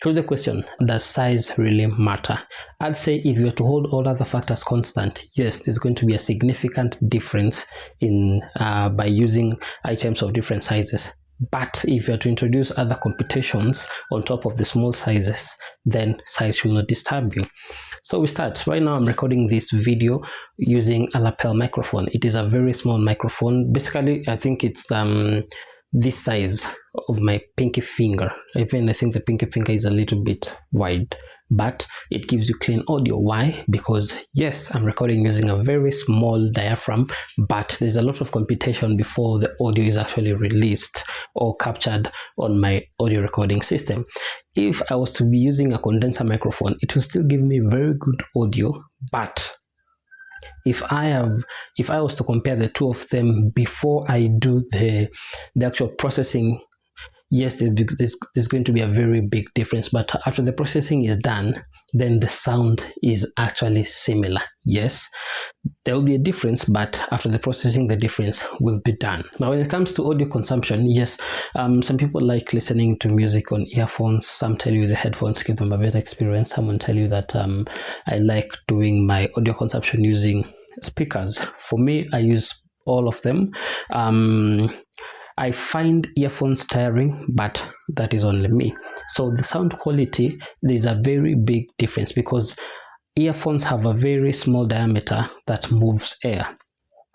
To the question, does size really matter? I'd say if you were to hold all other factors constant, yes, there's going to be a significant difference in by using items of different sizes. But if you are to introduce other computations on top of the small sizes, then size will not disturb you. So we start. Right now I'm recording this video using a lapel microphone. It is a very small microphone. Basically, I think it's this size of my pinky finger. Even I think the pinky finger is a little bit wide, but it gives you clean audio. Why? Because yes, I'm recording using a very small diaphragm, but there's a lot of computation before the audio is actually released or captured on my audio recording system. If I was to be using a condenser microphone, it will still give me very good audio, but if I was to compare the two of them before I do the actual processing, yes, there's going to be a very big difference. But after the processing is done, then the sound is actually similar. Yes, there will be a difference, but after the processing, the difference will be done. Now, when it comes to audio consumption, yes, some people like listening to music on earphones. Some tell you the headphones give them a better experience. Someone tell you that I like doing my audio consumption using speakers. For me, I use all of them. I find earphones tiring, but that is only me. So the sound quality, there's a very big difference because earphones have a very small diameter that moves air,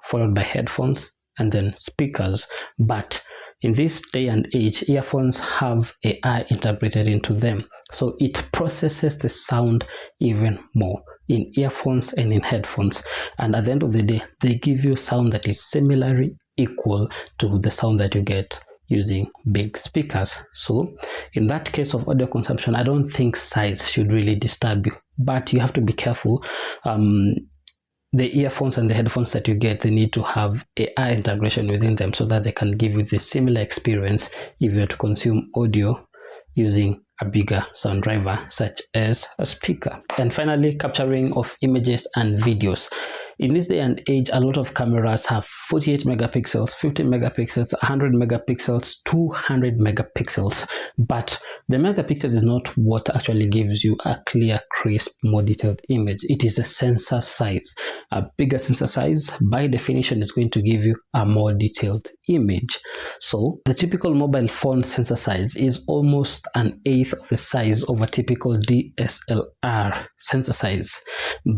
followed by headphones and then speakers. But in this day and age, earphones have AI integrated into them. So it processes the sound even more in earphones and in headphones. And at the end of the day, they give you sound that is similarly equal to the sound that you get using big speakers. So in that case of audio consumption, I don't think size should really disturb you, but you have to be careful. The earphones and the headphones that you get, they need to have AI integration within them so that they can give you the similar experience if you are to consume audio using a bigger sound driver such as a speaker. And finally, capturing of images and videos. In this day and age, a lot of cameras have 48 megapixels, 50 megapixels, 100 megapixels, 200 megapixels. But the megapixel is not what actually gives you a clear, crisp, more detailed image. It is a sensor size. A bigger sensor size, by definition, is going to give you a more detailed image. So the typical mobile phone sensor size is almost an eighth of the size of a typical DSLR sensor size.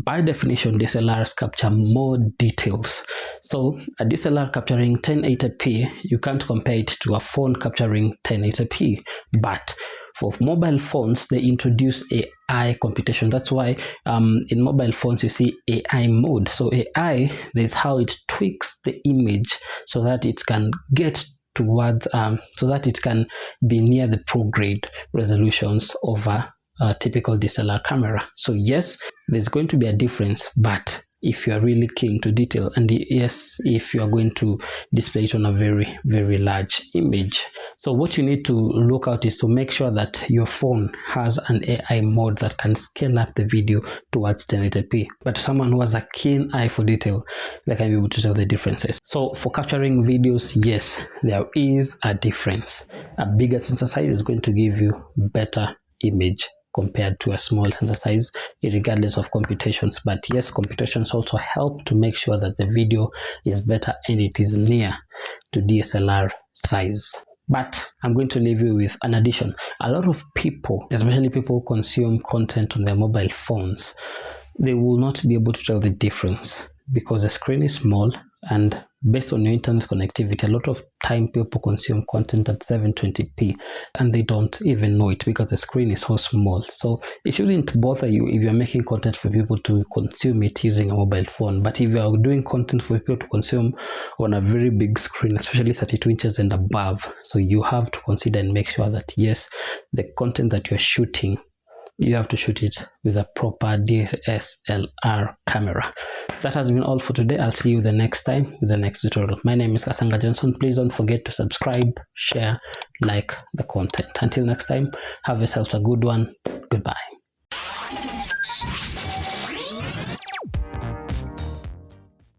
By definition, DSLRs capture more details. So a DSLR capturing 1080p, you can't compare it to a phone capturing 1080p. But for mobile phones, they introduce AI computation. That's why in mobile phones you see AI mode. So AI, there's how it tweaks the image so that it can get towards so that it can be near the pro grade resolutions of a typical DSLR camera. So yes, there's going to be a difference, but if you are really keen to detail, and yes, if you are going to display it on a very, very large image. So what you need to look out is to make sure that your phone has an AI mode that can scale up the video towards 1080p. But to someone who has a keen eye for detail, they can be able to tell the differences. So for capturing videos, yes, there is a difference. A bigger sensor size is going to give you better image compared to a small sensor size, regardless of computations. But yes, computations also help to make sure that the video is better and it is near to DSLR size. But I'm going to leave you with an addition. A lot of people, especially people who consume content on their mobile phones, they will not be able to tell the difference because the screen is small, and based on your internet connectivity, a lot of time people consume content at 720p and they don't even know it because the screen is so small. So it shouldn't bother you if you're making content for people to consume it using a mobile phone. But if you're doing content for people to consume on a very big screen, especially 32 inches and above, so you have to consider and make sure that yes, the content that you're shooting, you have to shoot it with a proper DSLR camera. That has been all for today. I'll see you the next time with the next tutorial. My name is Kasanga Johnson. Please don't forget to subscribe, share, like the content. Until next time, have yourselves a good one. Goodbye.